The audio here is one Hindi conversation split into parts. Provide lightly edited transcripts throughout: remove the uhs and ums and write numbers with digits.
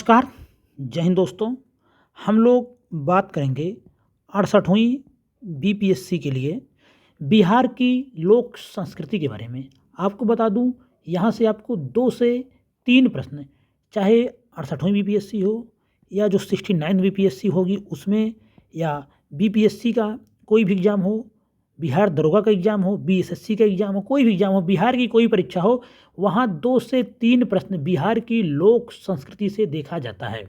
नमस्कार, जय हिंद दोस्तों। हम लोग बात करेंगे 68वीं बीपीएससी के लिए बिहार की लोक संस्कृति के बारे में। आपको बता दूं, यहाँ से आपको 2 से 3 प्रश्न, चाहे 68वीं बीपीएससी हो या जो 69 बीपीएससी होगी उसमें, या बीपीएससी का कोई भी एग्ज़ाम हो, बिहार दरोगा का एग्ज़ाम हो, बीएसएससी का एग्ज़ाम हो, कोई भी एग्ज़ाम हो, बिहार की कोई परीक्षा हो, वहाँ 2 से 3 प्रश्न बिहार की लोक संस्कृति से देखा जाता है।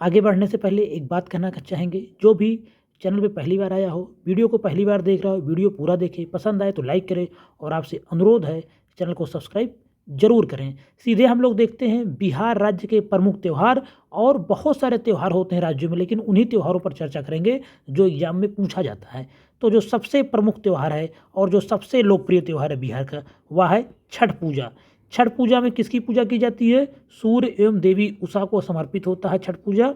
आगे बढ़ने से पहले एक बात कहना चाहेंगे, जो भी चैनल पे पहली बार आया हो, वीडियो को पहली बार देख रहा हो, वीडियो पूरा देखे, पसंद आए तो लाइक करें और आपसे अनुरोध है चैनल को सब्सक्राइब जरूर करें। सीधे हम लोग देखते हैं बिहार राज्य के प्रमुख त्यौहार, और बहुत सारे त्यौहार होते हैं राज्यों में, लेकिन उन्हीं त्यौहारों पर चर्चा करेंगे जो एग्जाम में पूछा जाता है। तो जो सबसे प्रमुख त्यौहार है और जो सबसे लोकप्रिय त्यौहार है बिहार का, वह है छठ पूजा। छठ पूजा में किसकी पूजा की जाती है? सूर्य एवं देवी उषा को समर्पित होता है छठ पूजा।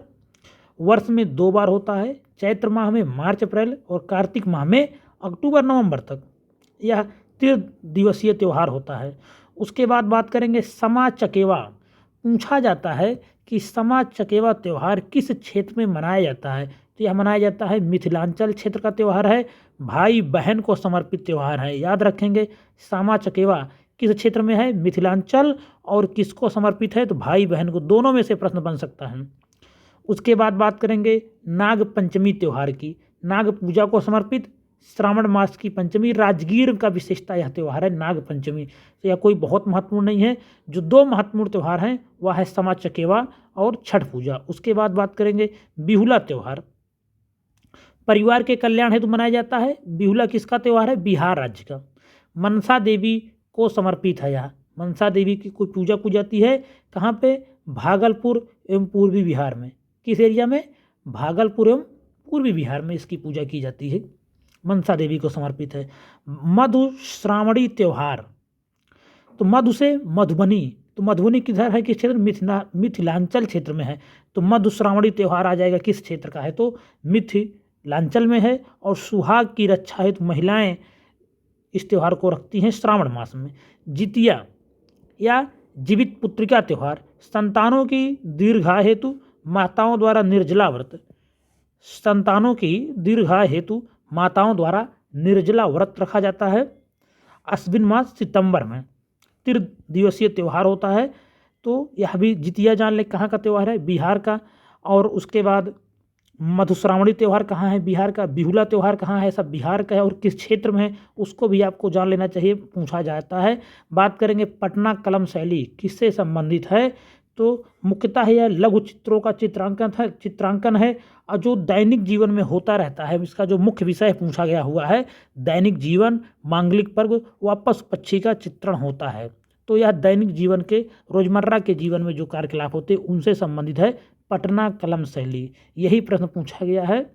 वर्ष में 2 बार होता है, चैत्र माह में मार्च अप्रैल और कार्तिक माह में अक्टूबर नवंबर तक। यह 3 दिवसीय त्यौहार होता है। उसके बाद बात करेंगे समा चकेवा। पूछा जाता है कि समा चकेवा त्यौहार किस क्षेत्र में मनाया जाता है? तो यह मनाया जाता है मिथिलांचल क्षेत्र का त्यौहार है, भाई बहन को समर्पित त्यौहार है। याद रखेंगे, समा चकेवा किस क्षेत्र में है? मिथिलांचल। और किसको समर्पित है? तो भाई बहन को। दोनों में से प्रश्न बन सकता है। उसके बाद बात करेंगे नाग पंचमी त्यौहार की। नाग पूजा को समर्पित श्रावण मास की पंचमी, राजगीर का विशेषता यह त्यौहार है नाग पंचमी। तो यह कोई बहुत महत्वपूर्ण नहीं है। जो 2 महत्वपूर्ण त्यौहार हैं वह है समा चकेवा और छठ पूजा। उसके बाद बात करेंगे बिहुला त्यौहार। परिवार के कल्याण हेतु मनाया जाता है। बिहुला किसका त्यौहार है? बिहार राज्य का। मनसा देवी को समर्पित है। यह मनसा देवी की कोई पूजा की जाती है कहाँ पे? भागलपुर एवं पूर्वी बिहार में। किस एरिया में? भागलपुर एवं पूर्वी बिहार में इसकी पूजा की जाती है, मनसा देवी को समर्पित है। मधुश्रावणी त्यौहार। तो मधु से मधुबनी, तो मधुबनी किधर है? किस क्षेत्र? मिथिलांचल क्षेत्र में है। तो मधुश्रावणी त्यौहार आ जाएगा किस क्षेत्र का है? तो मिथिलांचल में है। और सुहाग की रक्षा हेतु महिलाएं इस त्यौहार को रखती हैं श्रावण मास में। जितिया या जीवित पुत्रिका त्यौहार, संतानों की दीर्घायु हेतु माताओं द्वारा निर्जला व्रत। संतानों की दीर्घायु हेतु माताओं द्वारा निर्जला व्रत रखा जाता है अश्विन मास सितंबर में। 3 दिवसीय त्यौहार होता है। तो यह भी जितिया जान ले कहाँ का त्यौहार है? बिहार का। और उसके बाद मधुश्रावणी त्यौहार कहाँ है? बिहार का। बिहुला त्यौहार कहाँ है? सब बिहार का है। और किस क्षेत्र में है उसको भी आपको जान लेना चाहिए, पूछा जाता है। बात करेंगे पटना कलम शैली किससे संबंधित है? तो मुख्यतः यह लघु चित्रों का चित्रांकन है, और जो दैनिक जीवन में होता रहता है। इसका जो मुख्य विषय पूछा गया हुआ है दैनिक जीवन, मांगलिक पर्व व पशु पक्षी का चित्रण होता है। तो यह दैनिक जीवन के, रोजमर्रा के जीवन में जो कार्यकलाप होते हैं उनसे संबंधित है पटना कलम शैली। यही प्रश्न पूछा गया है।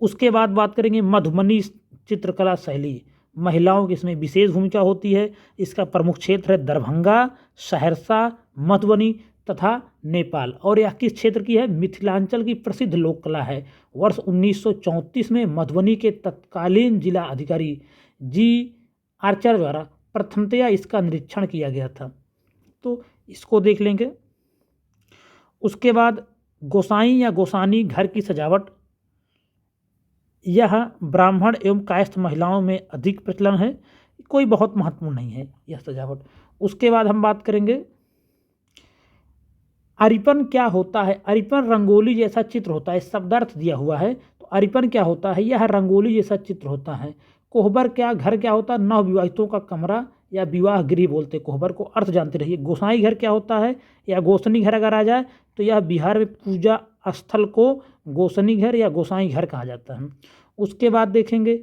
उसके बाद बात करेंगे मधुबनी चित्रकला शैली। महिलाओं की इसमें विशेष भूमिका होती है। इसका प्रमुख क्षेत्र है दरभंगा, सहरसा, मधुबनी तथा नेपाल। और यह किस क्षेत्र की है? मिथिलांचल की प्रसिद्ध लोक कला है। वर्ष 1934 में मधुबनी के तत्कालीन जिला अधिकारी जी आर्चर द्वारा प्रथमतया इसका निरीक्षण किया गया था। तो इसको देख लेंगे। उसके बाद गोसाई या गोसानी घर की सजावट, यह ब्राह्मण एवं कायस्थ महिलाओं में अधिक प्रचलन है, कोई बहुत महत्वपूर्ण नहीं है यह सजावट। उसके बाद हम बात करेंगे अरिपन क्या होता है? अरिपन रंगोली जैसा चित्र होता है, शब्दार्थ दिया हुआ है। तो अरिपन क्या होता है? यह रंगोली जैसा चित्र होता है। कोहबर क्या घर क्या होता है? नवविवाहितों का कमरा या विवाह गृह बोलते कोहबर को, अर्थ जानते रहिए। गोसाई घर क्या होता है या गोसनी घर अगर आ जाए तो यह बिहार में पूजा स्थल को गोसनी घर या गोसाई घर कहा जाता है। उसके बाद देखेंगे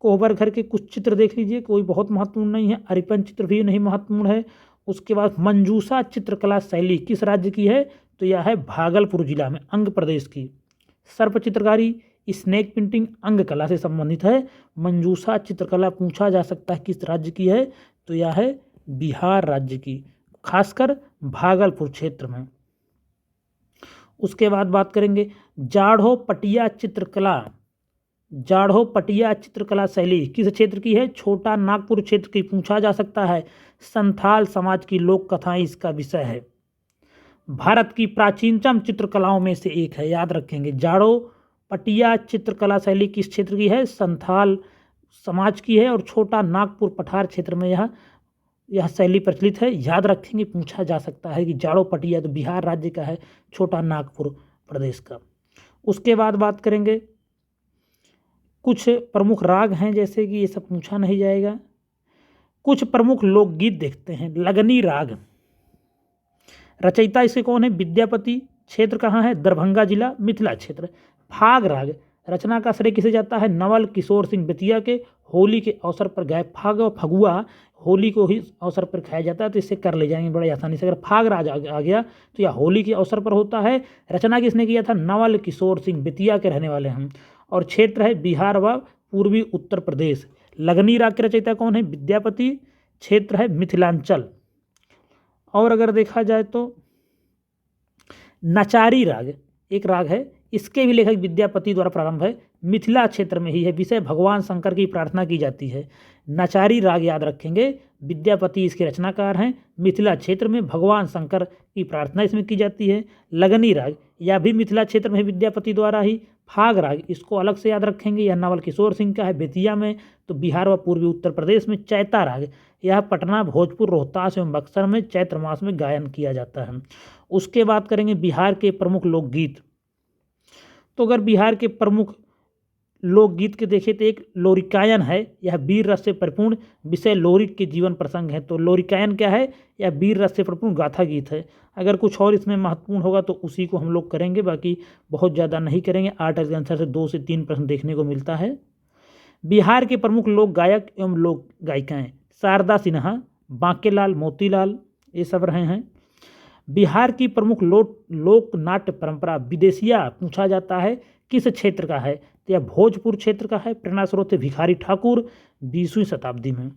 कोहबर घर के कुछ चित्र देख लीजिए, कोई बहुत महत्वपूर्ण नहीं है। अरिपन चित्र भी नहीं महत्वपूर्ण है। उसके बाद मंजूषा चित्रकला शैली किस राज्य की है? तो यह है भागलपुर जिला में, अंग प्रदेश की। सर्प चित्रकारी, स्नेक पेंटिंग अंग कला से संबंधित है। मंजूषा चित्रकला पूछा जा सकता है किस राज्य की है? तो यह है बिहार राज्य की, खासकर भागलपुर क्षेत्र में। उसके बाद बात करेंगे जाढ़ो पटिया चित्रकला। जाढ़ो पटिया चित्रकला शैली किस क्षेत्र की है? छोटा नागपुर क्षेत्र की, पूछा जा सकता है। संथाल समाज की लोक कथाएं इसका विषय है। भारत की प्राचीनतम चित्रकलाओं में से एक है, याद रखेंगे। जाड़ो पटिया चित्रकला शैली किस क्षेत्र की है? संथाल समाज की है और छोटा नागपुर पठार क्षेत्र में यह शैली प्रचलित है, याद रखेंगे। पूछा जा सकता है कि जाड़ो पटिया तो बिहार राज्य का है, छोटा नागपुर प्रदेश का। उसके बाद बात करेंगे कुछ प्रमुख राग हैं, जैसे कि ये सब पूछा नहीं जाएगा। कुछ प्रमुख लोकगीत देखते हैं। लगनी राग, रचयिता इसके कौन है? विद्यापति। क्षेत्र कहाँ है? दरभंगा जिला, मिथिला क्षेत्र। फाग राग, रचना का श्रेय किसे जाता है? नवल किशोर सिंह बेतिया के। होली के अवसर पर गाय। फाग और फगुआ होली को ही अवसर पर खाया जाता है, तो इससे कर ले जाएंगे बड़े आसानी से। अगर फाग राग आ गया तो यह होली के अवसर पर होता है। रचना किसने किया था? नवल किशोर सिंह बेतिया के रहने वाले हैं। और क्षेत्र है बिहार व पूर्वी उत्तर प्रदेश। लगनी राग के रचयिता कौन है? विद्यापति। क्षेत्र है मिथिलांचल। और अगर देखा जाए तो नचारी राग एक राग है, इसके भी लेखक विद्यापति द्वारा प्रारंभ है, मिथिला क्षेत्र में ही है। विषय भगवान शंकर की प्रार्थना की जाती है। नचारी राग याद रखेंगे, विद्यापति इसके रचनाकार हैं। मिथिला क्षेत्र में भगवान शंकर की प्रार्थना इसमें की जाती है। लगनी राग यह भी मिथिला क्षेत्र में विद्यापति द्वारा ही। फाग राग इसको अलग से याद रखेंगे, यह नवल किशोर सिंह का है, बेतिया में, तो बिहार व पूर्वी उत्तर प्रदेश में। चैता राग यह पटना, भोजपुर, रोहतास एवं बक्सर में चैत्र मास में गायन किया जाता है। उसके बाद करेंगे बिहार के प्रमुख लोकगीत। तो अगर बिहार के प्रमुख लोकगीत के देखें तो एक लोरिकायन है, यह वीर रस से परिपूर्ण, विषय लोरिक के जीवन प्रसंग है। तो लोरिकायन क्या है? यह वीर रस से परिपूर्ण गाथा गीत है। अगर कुछ और इसमें महत्वपूर्ण होगा तो उसी को हम लोग करेंगे, बाकी बहुत ज़्यादा नहीं करेंगे। 8 के आंसर से 2 से 3 प्रश्न देखने को मिलता है। बिहार के प्रमुख लोक गायक एवं लोक गायिकाएँ शारदा सिन्हा, बांकेलाल, मोतीलाल, ये सब रहे हैं। बिहार की प्रमुख लोक नाट्य परंपरा विदेशिया पूछा जाता है, किस क्षेत्र का है? तो यह भोजपुर क्षेत्र का है। प्रेरणा स्रोत भिखारी ठाकुर, 20वीं शताब्दी में।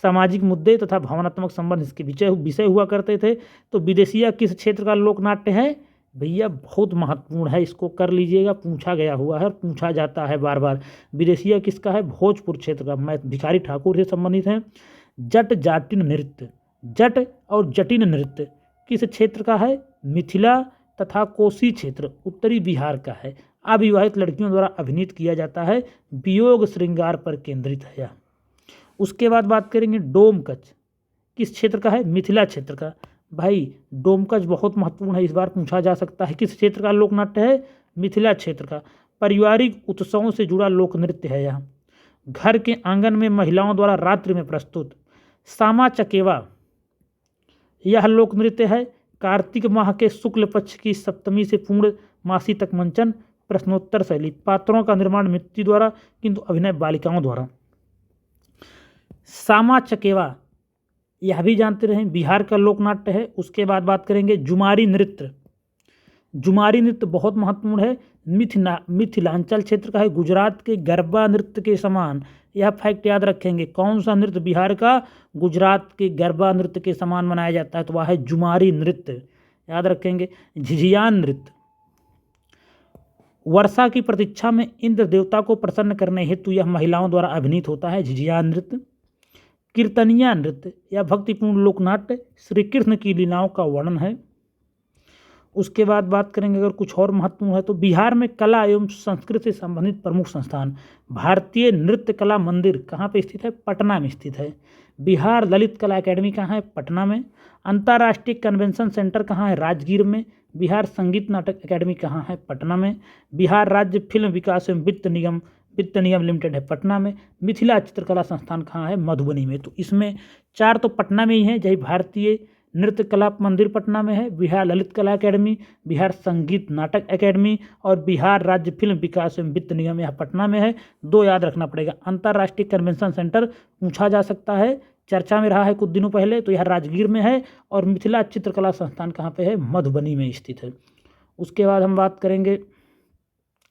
सामाजिक मुद्दे तथा भावनात्मक संबंध इसके विषय हुआ करते थे। तो विदेशिया किस क्षेत्र का लोकनाट्य है? भैया बहुत महत्वपूर्ण है, इसको कर लीजिएगा, पूछा गया हुआ है और पूछा जाता है बार बार। विदेशिया किसका है? भोजपुर क्षेत्र का। मैं भिखारी ठाकुर से संबंधित हैं। जट जाटिन नृत्य, जट और जटिन नृत्य किस क्षेत्र का है? मिथिला तथा कोसी क्षेत्र, उत्तरी बिहार का है। अविवाहित लड़कियों द्वारा अभिनीत किया जाता है, वियोग श्रृंगार पर केंद्रित है यह। उसके बाद बात करेंगे डोमकच किस क्षेत्र का है? मिथिला क्षेत्र का। भाई डोमकच बहुत महत्वपूर्ण है, इस बार पूछा जा सकता है। किस क्षेत्र का लोकनाट्य है? मिथिला क्षेत्र का। पारिवारिक उत्सवों से जुड़ा लोक नृत्य है यह। घर के आंगन में महिलाओं द्वारा रात्रि में प्रस्तुत। सामा चकेवा यह लोक नृत्य है। कार्तिक माह के शुक्ल पक्ष की सप्तमी से पूर्ण मासी तक मंचन। प्रश्नोत्तर शैली, पात्रों का निर्माण मिट्टी द्वारा किंतु अभिनय बालिकाओं द्वारा। सामा चकेवा यह भी जानते रहें बिहार का लोकनाट्य है। उसके बाद बात करेंगे जुमारी नृत्य। जुमारी नृत्य बहुत महत्वपूर्ण है, मिथिलांचल क्षेत्र का है। गुजरात के गरबा नृत्य के समान, यह फैक्ट याद रखेंगे। कौन सा नृत्य बिहार का गुजरात के गरबा नृत्य के समान मनाया जाता है? तो वह है जुमारी नृत्य, याद रखेंगे। झिझियान नृत्य वर्षा की प्रतीक्षा में इंद्र देवता को प्रसन्न करने हेतु यह महिलाओं द्वारा अभिनीत होता है, झिझियान नृत्य। कीर्तनिया नृत्य यह भक्तिपूर्ण लोकनाट्य श्री कृष्ण की लीलाओं का वर्णन है। उसके बाद बात करेंगे अगर कुछ और महत्वपूर्ण है तो बिहार में कला एवं संस्कृति से संबंधित प्रमुख संस्थान। भारतीय नृत्य कला मंदिर कहाँ पे स्थित है? पटना में स्थित है। बिहार ललित कला एकेडमी कहाँ है? पटना में। अंतर्राष्ट्रीय कन्वेंशन सेंटर कहाँ है? राजगीर में। बिहार संगीत नाटक एकेडमी कहाँ है? पटना में। बिहार राज्य फिल्म विकास एवं वित्त निगम लिमिटेड है, पटना में। मिथिला चित्रकला संस्थान कहाँ है? मधुबनी में। तो इसमें 4 तो पटना में ही है, जय भारतीय नृत्य कला मंदिर पटना में है, बिहार ललित कला एकेडमी, बिहार संगीत नाटक एकेडमी और बिहार राज्य फिल्म विकास एवं वित्त निगम यहाँ पटना में है। 2 याद रखना पड़ेगा। अंतर्राष्ट्रीय कन्वेंशन सेंटर पूछा जा सकता है, चर्चा में रहा है कुछ दिनों पहले, तो यह राजगीर में है। और मिथिला चित्रकला संस्थान कहाँ पे है? मधुबनी में स्थित है। उसके बाद हम बात करेंगे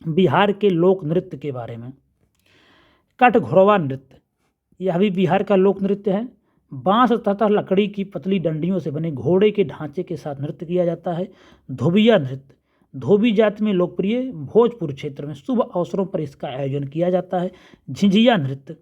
बिहार के लोक नृत्य के बारे में। कटघोरवा नृत्य यह भी बिहार का लोक नृत्य है। बांस तथा लकड़ी की पतली डंडियों से बने घोड़े के ढांचे के साथ नृत्य किया जाता है। धोबिया नृत्य धोबी जाति में लोकप्रिय, भोजपुर क्षेत्र में शुभ अवसरों पर इसका आयोजन किया जाता है। झिझिया नृत्य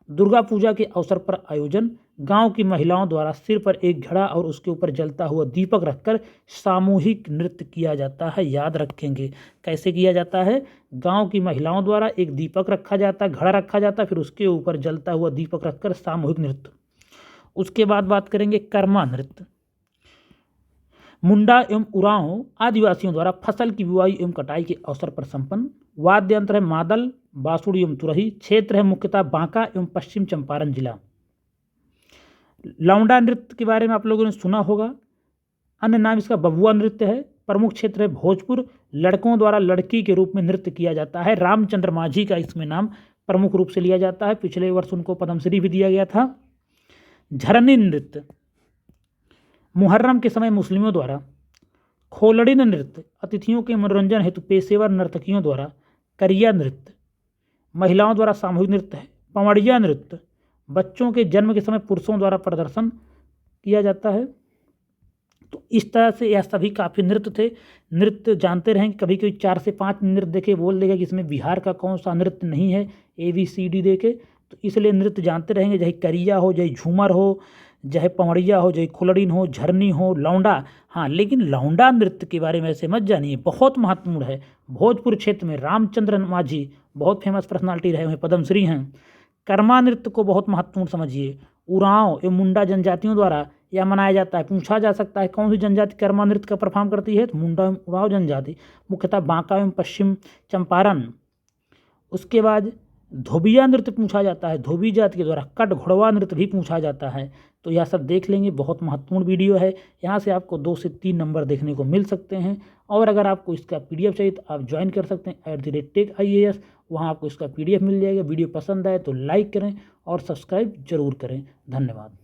दुर्गा पूजा के अवसर पर आयोजन, गांव की महिलाओं द्वारा सिर पर एक घड़ा और उसके ऊपर जलता हुआ दीपक रखकर सामूहिक नृत्य किया जाता है। याद रखेंगे कैसे किया जाता है। गांव की महिलाओं द्वारा एक दीपक रखा जाता है, घड़ा रखा जाता है, फिर उसके ऊपर जलता हुआ दीपक रखकर सामूहिक नृत्य। उसके बाद बात करेंगे कर्मा नृत्य। मुंडा एवं उरांव आदिवासियों द्वारा फसल की बुआई एवं कटाई के अवसर पर संपन्न। वाद्य यंत्र है मादल, बांसुरी एवं तुरही। क्षेत्र है मुख्यतः बांका एवं पश्चिम चंपारण जिला। लौंडा नृत्य के बारे में आप लोगों ने सुना होगा, अन्य नाम इसका बबुआ नृत्य है। प्रमुख क्षेत्र है भोजपुर। लड़कों द्वारा लड़की के रूप में नृत्य किया जाता है। रामचंद्र माझी का इसमें नाम प्रमुख रूप से लिया जाता है। पिछले वर्ष उनको पद्मश्री भी दिया गया था। झरनी नृत्य, मुहर्रम के समय मुस्लिमों द्वारा। खोलड़िन नृत्य, अतिथियों के मनोरंजन हेतु पेशेवर नर्तकियों द्वारा। करिया नृत्य, महिलाओं द्वारा सामूहिक नृत्य है। पवड़िया नृत्य, बच्चों के जन्म के समय पुरुषों द्वारा प्रदर्शन किया जाता है। तो इस तरह से यह सभी काफ़ी नृत्य थे। नृत्य जानते रहें, कभी कोई 4 से 5 नृत्य देखे बोल देगा कि इसमें बिहार का कौन सा नृत्य नहीं है, ABCD देके, तो इसलिए नृत्य जानते रहेंगे। चाहे करिया हो, चाहे झूमर हो, चाहे पवड़िया हो, चाहे खुलड़िन हो, झरनी हो, लौंडा। हाँ, लेकिन लौंडा नृत्य के बारे में ऐसे मत जानिए, बहुत महत्वपूर्ण है। भोजपुर क्षेत्र में रामचंद्र माझी बहुत फेमस पर्सनालिटी रहे हुए, पद्मश्री हैं। कर्मा नृत्य को बहुत महत्वपूर्ण समझिए। उरांव एवं मुंडा जनजातियों द्वारा यह मनाया जाता है। पूछा जा सकता है कौन सी जनजाति कर्मा नृत्य का परफॉर्म करती है, तो मुंडा एवं उरांव जनजाति, मुख्यतः बांका एवं पश्चिम चंपारण। उसके बाद धोबिया नृत्य पूछा जाता है, धोबी जाति के द्वारा। कट घोड़वा नृत्य भी पूछा जाता है। तो यह सब देख लेंगे, बहुत महत्वपूर्ण वीडियो है। यहाँ से आपको 2 से 3 नंबर देखने को मिल सकते हैं। और अगर आपको इसका PDF चाहिए तो आप ज्वाइन कर सकते हैं @TechIAS, वहाँ आपको इसका PDF मिल जाएगा। वीडियो पसंद आए तो लाइक करें और सब्सक्राइब जरूर करें। धन्यवाद।